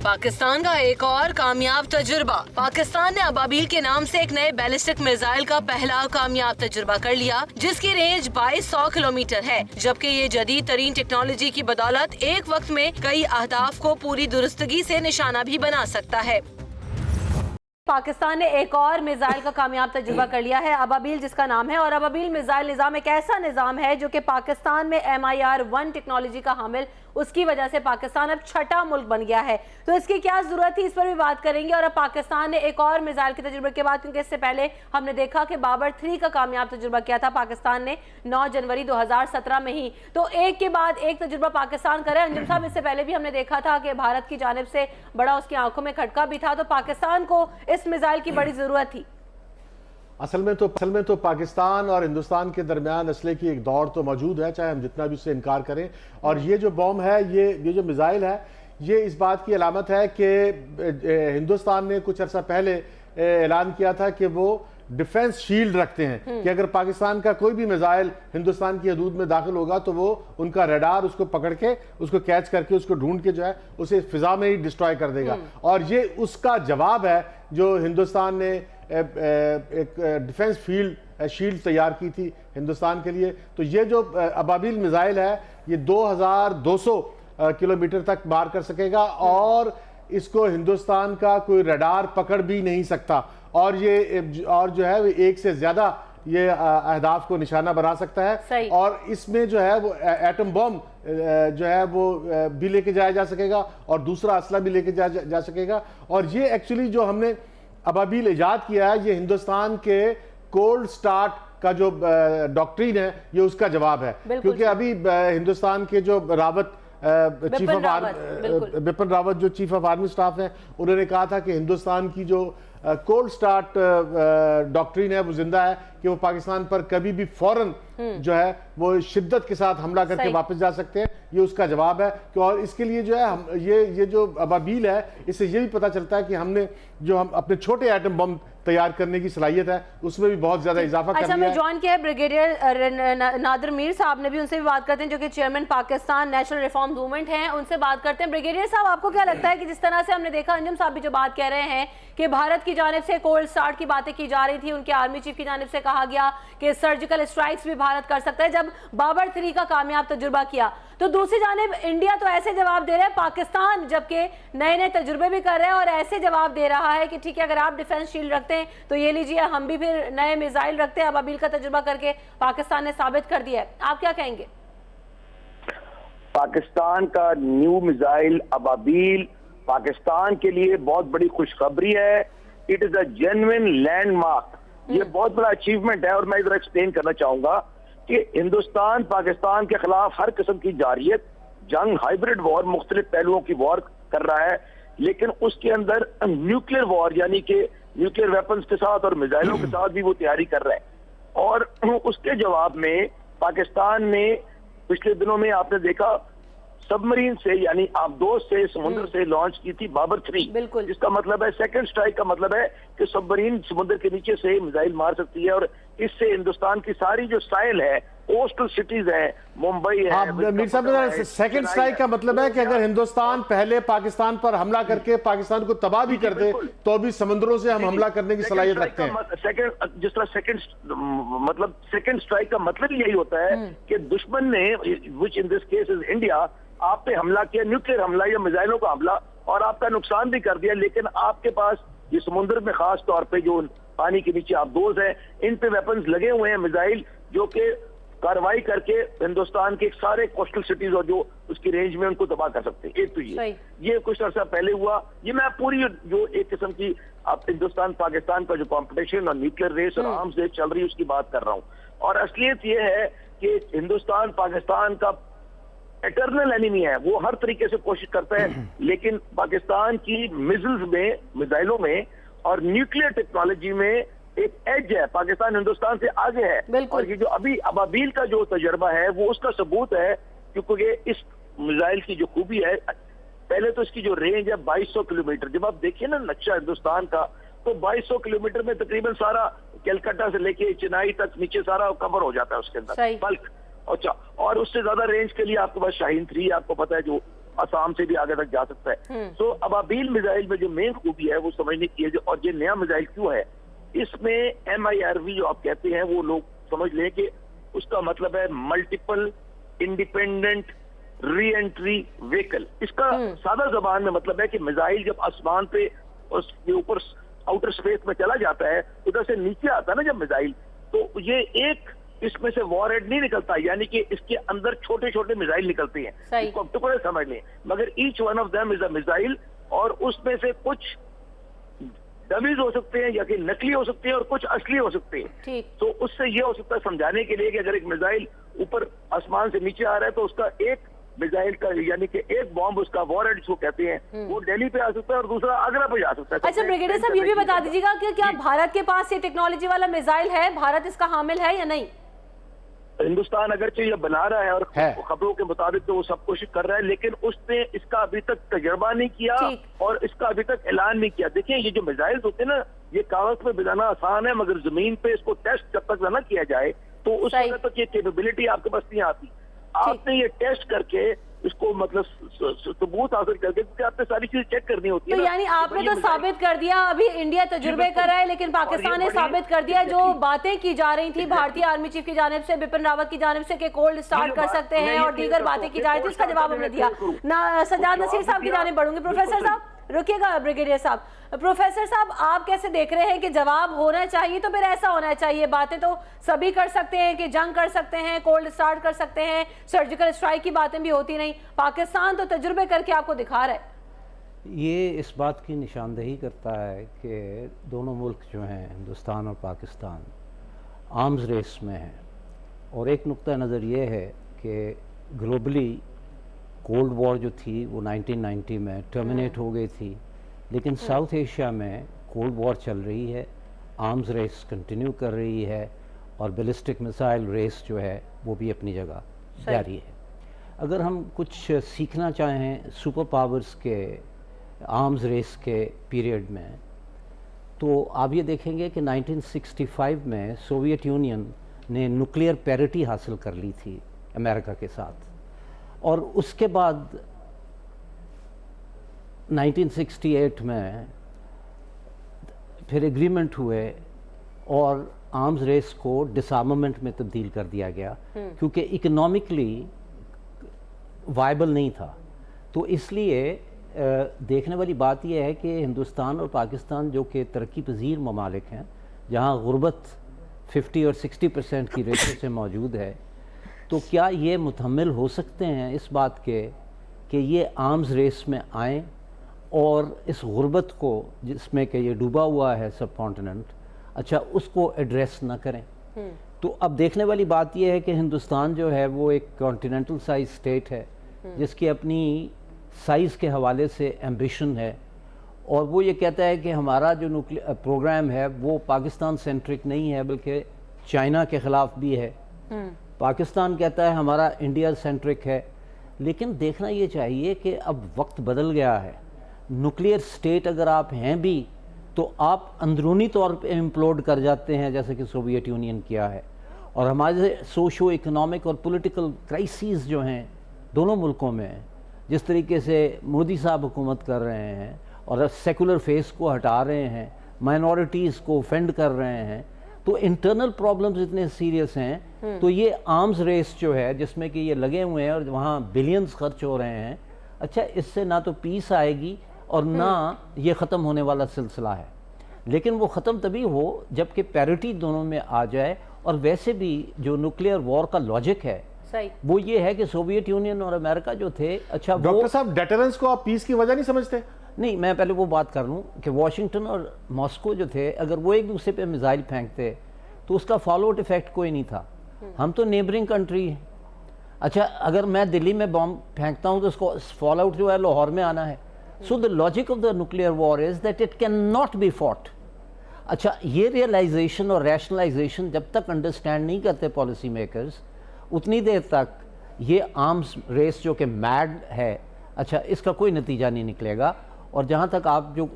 पाकिस्तान का एक और कामयाब तजुर्बा। पाकिस्तान ने अबाबील के नाम से एक नए बैलिस्टिक मिसाइल का पहला कामयाब तजुर्बा कर लिया, जिसकी रेंज 2200 किलोमीटर है, जबकि ये जदीद तरीन टेक्नोलॉजी की बदौलत एक वक्त में कई अहदाफ को पूरी दुरुस्तगी से निशाना भी बना सकता है। पाकिस्तान ने एक और मिसाइल का कामयाब तजुर्बा कर लिया है, अबाबील जिसका नाम है। और अबाबील मिसाइल निज़ाम एक ऐसा निज़ाम है जो कि पाकिस्तान में MIR-1 टेक्नोलॉजी का हामिल, उसकी वजह से पाकिस्तान अब छठा मुल्क बन गया है। तो इसकी क्या जरूरत थी, इस पर भी बात करेंगे। और अब पाकिस्तान ने एक और मिसाइल के तजुर्बे के बाद, क्योंकि इससे पहले हमने देखा कि बाबर 3 का कामयाब तजुर्बा किया था पाकिस्तान ने 9 जनवरी 2017 में ही। तो एक के बाद एक तजुर्बा पाकिस्तान करे। अंजुम साहब, इससे पहले भी हमने देखा था कि भारत की जानिब से बड़ा उसकी आंखों में खटका भी था। तो पाकिस्तान को इस मिसाइल की बड़ी जरूरत थी। असल में तो पाकिस्तान और हिंदुस्तान के दरमियान असले की एक दौड़ तो मौजूद है, चाहे हम जितना भी उससे इनकार करें। और ये जो बॉम्ब है, ये जो मिसाइल है, ये इस बात की अलामत है कि हिंदुस्तान ने कुछ अर्सा पहले ऐलान किया था कि वो डिफेंस शील्ड रखते हैं कि अगर पाकिस्तान का कोई भी मिसाइल हिंदुस्तान की हदूद में दाखिल होगा तो वो उनका रडार उसको पकड़ के, उसको कैच करके, उसको ढूंढ के जो है उसे फिजा में ही डिस्ट्रॉय कर देगा। और ये उसका जवाब है जो हिंदुस्तान ने एक डिफेंस शील्ड तैयार की थी हिंदुस्तान के लिए। तो ये जो अबाबील मिसाइल है, ये 2200 किलोमीटर तक मार कर सकेगा और इसको हिंदुस्तान का कोई रडार पकड़ भी नहीं सकता। और जो है वो एक से ज्यादा ये अहदाफ को निशाना बना सकता है। और इसमें जो है वो एटम बॉम्ब जो है वो भी लेके जाया जा सकेगा और दूसरा असला भी लेके जा सकेगा। और ये एक्चुअली जो हमने अबाबील इजाद किया है, ये हिंदुस्तान के कोल्ड स्टार्ट का जो डॉक्ट्रिन है, ये उसका जवाब है। क्योंकि अभी हिंदुस्तान के जो बिपिन रावत जो चीफ ऑफ आर्मी स्टाफ है, उन्होंने कहा था कि हिंदुस्तान की जो कोल्ड स्टार्ट डॉक्ट्रिन है वो जिंदा है, कि वो पाकिस्तान पर कभी भी फौरन जो है वो शिद्दत के साथ हमला करके वापस जा सकते हैं। ये उसका जवाब है। कि और इसके लिए जो है हम ये जो अबाबील है, इससे ये भी पता चलता है कि हम अपने छोटे एटम बम तैयार करने की सलाहियत है, उसमें भी बहुत ज्यादा इजाफा कर लिया है। जॉइन किया है ब्रिगेडियर नादिर मीर साहब ने भी, उनसे भी बात करते हैं, जो कि chairman Pakistan national reform movement हैं, उनसे बात करते हैं। ब्रिगेडियर साहब, आपको क्या लगता है कि जिस तरह से हमने देखा, अंजुम साहब भी जो बात कह रहे हैं कि भारत की जानिब से कोल्ड स्टार्ट की बातें की जा रही थी, उनके आर्मी चीफ की जानिब से कहा गया कि सर्जिकल स्ट्राइक्स भी भारत कर सकता है, जब बाबर 3 का कामयाब तजुर्बा किया, तो दूसरी जानिब इंडिया तो ऐसे जवाब दे रहा है, पाकिस्तान जबकि नए तजुर्बे भी कर रहे हैं और ऐसे जवाब दे रहा है कि ठीक है, अगर आप डिफेंस शील्ड रखते हैं तो ये लीजिए, हम भी फिर नए मिसाइल रखते हैं। अबाबील का तजुर्बा करके पाकिस्तान ने साबित कर दिया है। आप क्या कहेंगे? पाकिस्तान का न्यू मिसाइल अबाबील पाकिस्तान के लिए बहुत बड़ी खुशखबरी है। It is a genuine landmark. ये बहुत बड़ा अचीवमेंट है। और मैं इधर एक्सप्लेन करना चाहूंगा कि हिंदुस्तान पाकिस्तान के खिलाफ हर किस्म की जारियत, जंग, हाइब्रिड वॉर, मुख्तलिफ पहलुओं की वॉर कर रहा है, लेकिन उसके अंदर न्यूक्लियर वॉर यानी कि न्यूक्लियर वेपन्स के साथ और मिसाइलों के साथ भी वो तैयारी कर रहा है। और उसके जवाब में पाकिस्तान ने पिछले दिनों में आपने देखा सबमरीन से यानी आबदोज से, समुद्र से लॉन्च की थी बाबर 3, जिसका मतलब है सेकंड स्ट्राइक का मतलब है कि सबमरीन समुद्र के नीचे से मिसाइल मार सकती है। और इससे हिंदुस्तान की सारी जो साइल है, कोस्टल सिटीज है, मुंबई है। मीर साहब, सेकंड स्ट्राइक का मतलब है कि अगर हिंदुस्तान पहले पाकिस्तान पर हमला करके पाकिस्तान को तबाह भी कर दे तो भी समुद्रों से हम हमला करने की सलाहियत रखते हैं। जिस तरह सेकंड स्ट्राइक का मतलब यही होता है कि दुश्मन ने, which in this case is India, आप पे हमला किया, न्यूक्लियर हमला या मिसाइलों का हमला, और आपका नुकसान भी कर दिया, लेकिन आपके पास ये समुद्र में खास तौर पे जो पानी के नीचे आबदोज है, इन पे वेपन्स लगे हुए हैं, मिसाइल, जो कि कार्रवाई करके हिंदुस्तान के सारे कोस्टल सिटीज और जो उसकी रेंज में उनको तबाह कर सकते हैं। एक तो ये कुछ अर्सा पहले हुआ। ये मैं पूरी जो एक किस्म की अब हिंदुस्तान पाकिस्तान का जो कंपटीशन और न्यूक्लियर रेस और आर्म्स रेस चल रही है उसकी बात कर रहा हूँ। और असलियत ये है कि हिंदुस्तान पाकिस्तान का एटर्नल एनिमी है, वो हर तरीके से कोशिश करता है, लेकिन पाकिस्तान की मिसाइलों में और न्यूक्लियर टेक्नोलॉजी में एक एज है। पाकिस्तान हिंदुस्तान से आगे है। और ये जो अभी अबाबील का जो तजर्बा है वो उसका सबूत है, क्योंकि इस मिसाइल की जो खूबी है, पहले तो इसकी जो रेंज है 2200 किलोमीटर। जब आप देखिए ना नक्शा हिंदुस्तान का, तो 2200 किलोमीटर में तकरीबन सारा कलकत्ता से लेके चेन्नई तक नीचे सारा कवर हो जाता है उसके अंदर बल्क। अच्छा, और उससे ज्यादा रेंज के लिए आपके पास शाहीन 3, आपको पता है, जो असम से भी आगे तक जा सकता है। तो अबाबील मिसाइल में जो मेन खूबी है वो समझने की है, और ये नया मिसाइल क्यों है, इसमें MIRV जो आप कहते हैं वो लोग समझ लें कि उसका मतलब है multiple independent re entry vehicle. इसका सादा जबान में मतलब है कि मिसाइल जब आसमान पे उसके ऊपर आउटर स्पेस में चला जाता है, उधर से नीचे आता है ना जब मिसाइल, तो ये एक इसमें से वॉरहेड नहीं निकलता, यानी कि इसके अंदर छोटे छोटे मिसाइल निकलते हैं, इसको आप टुकड़े समझ लें, मगर each one of them is a missile, और उसमें से कुछ डमीज हो सकते हैं या कि नकली हो सकते हैं और कुछ असली हो सकते हैं। तो उससे ये हो सकता है समझाने के लिए कि अगर एक मिसाइल ऊपर आसमान से नीचे आ रहा है तो उसका एक मिसाइल का यानी कि एक बॉम्ब उसका वॉरहेड जिसको कहते हैं वो दिल्ली पे आ सकता है और दूसरा आगरा पे जा सकता है। अच्छा ब्रिगेडियर साहब, ये भी बता दीजिएगा कि क्या भारत के पास ये टेक्नोलॉजी वाला मिसाइल है, भारत इसका हामिल है या नहीं? हिंदुस्तान अगरचे ये बना रहा है और खबरों के मुताबिक तो वो सब कोशिश कर रहा है, लेकिन उसने इसका अभी तक तजर्बा नहीं किया और इसका अभी तक ऐलान नहीं किया। देखिए ये जो मिसाइल होते हैं ना, ये कागज पे बनाना आसान है, मगर जमीन पे इसको टेस्ट जब तक ना किया जाए तो उस वक्त तक ये कैपेबिलिटी आपके पास नहीं आती। आपने ये टेस्ट करके इसको मतलब सबूत हासिल करके, क्योंकि आपने सारी चीज चेक करनी होती है। तो यानी आपने तो साबित कर दिया, अभी इंडिया तजुर्बे कर रहा है, लेकिन पाकिस्तान ने साबित कर दिया जो बातें की जा रही थी भारतीय आर्मी चीफ की जानिब से, बिपिन रावत की जानिब से कि कोल्ड स्टार्ट कर सकते हैं और दीगर बातें की जा रही थी, उसका जवाब हमने दिया ना। सज्जाद नसीर साहब की जानिब बढ़ूंगी। प्रोफेसर साहब रुकिएगा, ब्रिगेडियर साहब, प्रोफेसर साहब आप कैसे देख रहे हैं कि जवाब होना चाहिए तो फिर ऐसा होना चाहिए? बातें तो सभी कर सकते हैं कि जंग कर सकते हैं, कोल्ड स्टार्ट कर सकते हैं, सर्जिकल स्ट्राइक की बातें भी होती नहीं, पाकिस्तान तो तजुर्बे करके आपको दिखा रहा है। ये इस बात की निशानदेही करता है कि दोनों मुल्क जो हैं हिंदुस्तान और पाकिस्तान आर्म्स रेस में हैं, और एक नुक्ता नज़र ये है कि ग्लोबली कोल्ड वॉर जो थी वो 1990 में टर्मिनेट हो गई थी, लेकिन साउथ एशिया में कोल्ड वॉर चल रही है, आर्म्स रेस कंटिन्यू कर रही है, और बैलिस्टिक मिसाइल रेस जो है वो भी अपनी जगह जारी है। अगर हम कुछ सीखना चाहें सुपर पावर्स के आर्म्स रेस के पीरियड में, तो आप ये देखेंगे कि 1965 में सोवियत यूनियन ने न्यूक्लियर पैरिटी हासिल कर ली थी अमेरिका के साथ, और उसके बाद 1968 में फिर एग्रीमेंट हुए और आर्म्स रेस को डिसआर्मामेंट में तब्दील कर दिया गया, क्योंकि इकोनॉमिकली वायबल नहीं था। तो इसलिए देखने वाली बात यह है कि हिंदुस्तान और पाकिस्तान जो कि तरक्की पजीर ममालिक हैं, जहाँ गुर्बत 50 और 60% की रेशो से मौजूद है, तो क्या ये मुतहम्मिल हो सकते हैं इस बात के कि ये आर्म्स रेस में आएँ और इस गुर्बत को जिसमें कि ये डूबा हुआ है सब कॉन्टिनेंट, अच्छा उसको एड्रेस ना करें? तो अब देखने वाली बात यह है कि हिंदुस्तान जो है वो एक कॉन्टिनेंटल साइज स्टेट है जिसकी अपनी साइज़ के हवाले से एम्बिशन है, और वो ये कहता है कि हमारा जो न्यूक्लियर प्रोग्राम है वो पाकिस्तान सेंट्रिक नहीं है बल्कि चाइना के ख़िलाफ़ भी है। पाकिस्तान कहता है हमारा इंडिया सेंट्रिक है। लेकिन देखना ये चाहिए कि अब वक्त बदल गया है। न्यूक्लियर स्टेट अगर आप हैं भी तो आप अंदरूनी तौर पे इम्प्लोड कर जाते हैं, जैसे कि सोवियत यूनियन किया है, और हमारे सोशो इकोनॉमिक और पॉलिटिकल क्राइसिस जो हैं दोनों मुल्कों में, जिस तरीके से मोदी साहब हुकूमत कर रहे हैं और सेकुलर फेस को हटा रहे हैं, माइनॉरिटीज़ को ऑफेंड कर रहे हैं, तो इंटरनल प्रॉब्लम्स इतने सीरियस हैं। तो ये आर्म्स रेस जो है जिसमें कि ये लगे हुए हैं और वहाँ बिलियंस खर्च हो रहे हैं, अच्छा इससे ना तो पीस आएगी और ना ये ख़त्म होने वाला सिलसिला है। लेकिन वो ख़त्म तभी हो जबकि पैरिटी दोनों में आ जाए। और वैसे भी जो न्यूक्लियर वॉर का लॉजिक है वो ये है कि सोवियत यूनियन और अमेरिका जो थे, अच्छा डॉक्टर साहब डेटरेंस को आप पीस की वजह नहीं समझते? नहीं, मैं पहले वो बात कर लूँ कि वाशिंगटन और मॉस्को जो थे, अगर वो एक दूसरे पे मिसाइल फेंकते तो उसका फॉलो आउट इफेक्ट कोई नहीं था। हम तो नेबरिंग कंट्री हैं। अच्छा अगर मैं दिल्ली में बॉम्ब फेंकता हूँ तो उसको फॉलो आउट जो है लाहौर में आना है। So the logic of the nuclear war is that it can not be fought. अच्छा ये रियलाइजेशन और रैशनलाइजेशन जब तक अंडरस्टैंड नहीं करते पॉलिसी मेकर्स, उतनी देर तक ये आर्म्स रेस जो कि मैड है, अच्छा इसका कोई नतीजा नहीं निकलेगा। اور جہاں تک آپ جو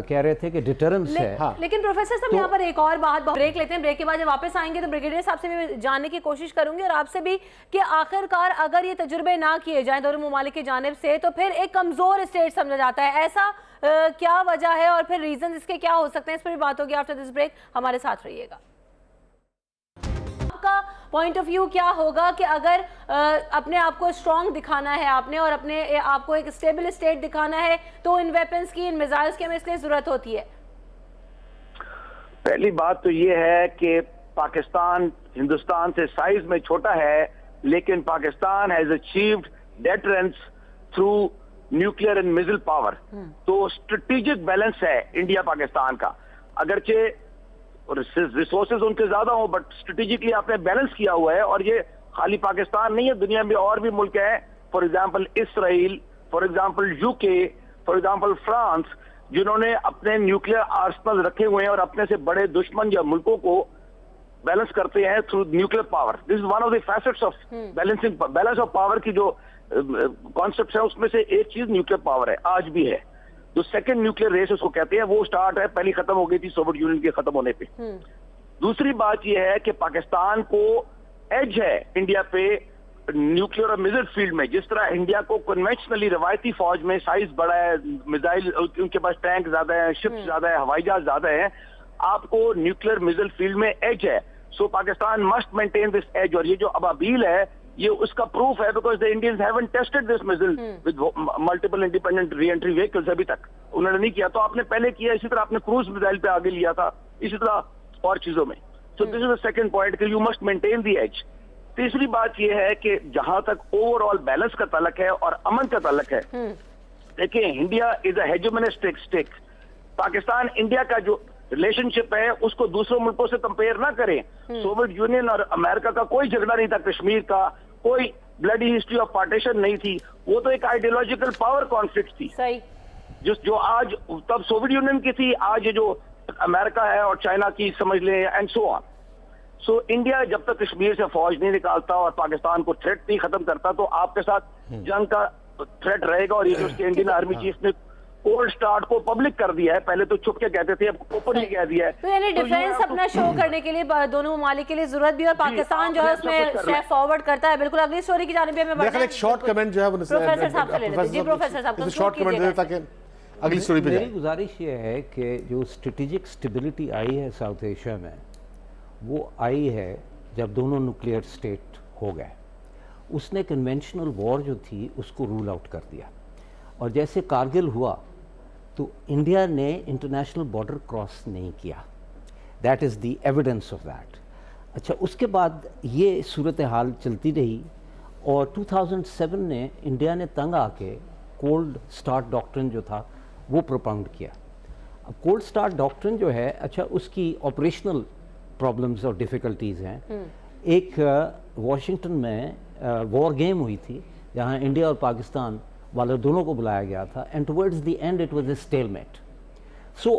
کہہ رہے تھے کہ ڈیٹرنس ہے، لیکن پروفیسر صاحب یہاں پر ایک اور بات، بریک لیتے ہیں، بریک کے بعد جب واپس آئیں گے تو بریگیڈیئر صاحب سے بھی جاننے کی کوشش کروں گی اور آپ سے بھی کہ آخر کار اگر یہ تجربے نہ کیے جائیں دونوں ممالک کی جانب سے تو پھر ایک کمزور اسٹیٹ سمجھا جاتا ہے، ایسا کیا وجہ ہے اور پھر ریزنز اس کے کیا ہو سکتے ہیں، اس پر بھی بات ہوگی آفٹر دس بریک، ہمارے ساتھ رہیے گا۔ کا پوائنٹ آف ویو کیا ہوگا کہ اگر اپنے آپ کو اسٹرانگ دکھانا ہے آپ نے اور اپنے آپ کو ایک اسٹیبل اسٹیٹ دکھانا ہے تو ان ویپنز کی، ان میزائلز کی ہمیں اس لیے ضرورت ہوتی ہے؟ پہلی بات تو یہ ہے کہ پاکستان ہندوستان سے سائز میں چھوٹا ہے، لیکن Pakistan has achieved deterrence through nuclear and missile power, تو اسٹریٹجک بیلنس ہے انڈیا پاکستان کا، اگرچہ ریسورسز ان کے زیادہ ہوں بٹ اسٹریٹجکلی آپ نے بیلنس کیا ہوا ہے، اور یہ خالی پاکستان نہیں ہے، دنیا میں اور بھی ملک ہیں، for example Israel, for example you کے، فار ایگزامپل فرانس، جنہوں نے اپنے نیوکلیئر آرسنل رکھے ہوئے ہیں اور اپنے سے بڑے دشمن یا ملکوں کو بیلنس کرتے ہیں through nuclear power. This is one of the facets of balance of power کی جو کانسیپٹس ہیں، اس میں سے ایک چیز نیوکلیئر پاور ہے، آج بھی ہے۔ جو سیکنڈ نیوکلیئر ریس اس کو کہتے ہیں، وہ سٹارٹ ہے، پہلی ختم ہو گئی تھی سوویت یونین کے ختم ہونے پہ۔ دوسری بات یہ ہے کہ پاکستان کو ایج ہے انڈیا پہ نیوکلیئر اور میزائل فیلڈ میں، جس طرح انڈیا کو کنونشنلی روایتی فوج میں سائز بڑا ہے، میزائل ان کے پاس ٹینک زیادہ ہیں، شپس زیادہ ہیں، ہوائی جہاز زیادہ ہیں، آپ کو نیوکلیئر میزائل فیلڈ میں ایج ہے، so Pakistan must maintain this edge, اور یہ جو ابابیل ہے یہ اس کا پروف ہے، because the Indians haven't tested this missile with multiple independent re-entry vehicles ابھی تک انہوں نے نہیں کیا، تو آپ نے پہلے کیا، اسی طرح آپ نے کروز میزائل پہ آگے لیا تھا، اسی طرح اور چیزوں میں۔ So this is the second point کہ you must maintain the edge۔ تیسری بات یہ ہے کہ جہاں تک اوور آل بیلنس کا تعلق ہے اور امن کا تعلق ہے، دیکھیں India is a hegemonistic state, Pakistan India کا جو ریلیشن شپ ہے اس کو دوسروں ملکوں سے کمپیئر نہ کریں، سوویت یونین اور امریکہ کا کوئی جھگڑا نہیں تھا کشمیر کا، کوئی بلڈی ہسٹری آف پارٹیشن نہیں تھی، وہ تو ایک آئیڈیولوجیکل پاور کانفلکٹ تھی، جو آج تب سوویت یونین کی تھی، آج جو امریکہ ہے اور چائنا کی سمجھ لیں، and so on. So India جب تک کشمیر سے فوج نہیں نکالتا اور پاکستان کو تھریٹ نہیں ختم کرتا تو آپ کے ساتھ جنگ کا تھریٹ رہے گا، اور یہ جو اس کے انڈین آرمی چیف نے کولڈ سٹارٹ کو پبلک کر دیا ہے، پہلے تو چھپ کے کہتے تھے، اب اوپنلی کہہ دیا ہے، تو یعنی ڈیفینس اپنا شو کرنے کے لیے دونوں ممالک کے لیے ضرورت بھی، اور پاکستان جو ہے اس میں اسٹیپ فارورڈ کرتا ہے۔ بالکل اگلی سٹوری کی جانب ہمیں بڑھنا ہے، ایک شارٹ کمنٹ جو ہے وہ پروفیسر صاحب سے لے لیتے ہیں۔ جی پروفیسر صاحب شارٹ کمنٹ دے تاکہ اگلی سٹوری پہ میری گزارش یہ ہے کہ جو اسٹریٹجک سٹیبلٹی آئی ہے ساؤتھ ایشیا میں، وہ آئی ہے جب دونوں نیوکلیئر اسٹیٹ ہو گئے، اس نے کنونشنل وار جو تھی اس کو رول آؤٹ کر دیا، اور جیسے کارگل ہوا تو انڈیا نے انٹرنیشنل بارڈر کراس نہیں کیا، that is the evidence of that. اچھا، اس کے بعد یہ صورتحال چلتی رہی، اور 2007 نے انڈیا نے تنگ آ کے کولڈ سٹارٹ ڈاکٹرن جو تھا وہ پروپاؤنڈ کیا۔ اب کولڈ سٹارٹ ڈاکٹرن جو ہے، اچھا اس کی آپریشنل پرابلمز اور ڈیفیکلٹیز ہیں۔ ایک واشنگٹن میں وار گیم ہوئی تھی جہاں انڈیا اور پاکستان والے دونوں کو بلایا گیا تھا، and towards the end it was a stalemate. So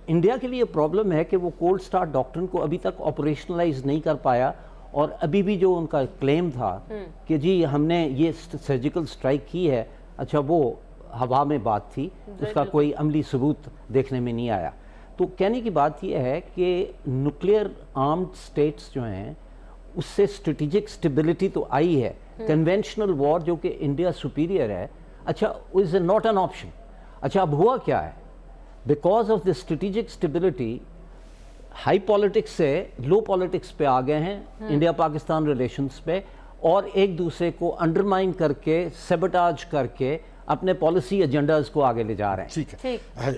India کے لیے پرابلم ہے کہ وہ کولڈ سٹارٹ ڈاکٹرن کو ابھی تک آپریشنلائز نہیں کر پایا، اور ابھی بھی جو ان کا کلیم تھا کہ جی ہم نے یہ سرجیکل اسٹرائک کی ہے، اچھا وہ ہوا میں بات تھی، اس کا کوئی عملی ثبوت دیکھنے میں نہیں آیا۔ تو کہنے کی بات یہ ہے کہ نیوکلیئر آرمڈ اسٹیٹس جو ہیں اس سے اسٹریٹجک اسٹیبلٹی تو آئی ہے، کنونشنل وار جو کہ انڈیا سپیریئر ہے، اچھا از ناٹ این آپشن۔ اچھا اب ہوا کیا ہے، because of the strategic stability high politics سے لو پالیٹکس پہ آ گئے ہیں انڈیا پاکستان ریلیشنز پہ، اور ایک دوسرے کو انڈرمائن کر کے، سیبوٹاج کر کے اپنے پالیسی ایجنڈاز کو آگے لے جا رہے ہیں۔ ٹھیک ہے۔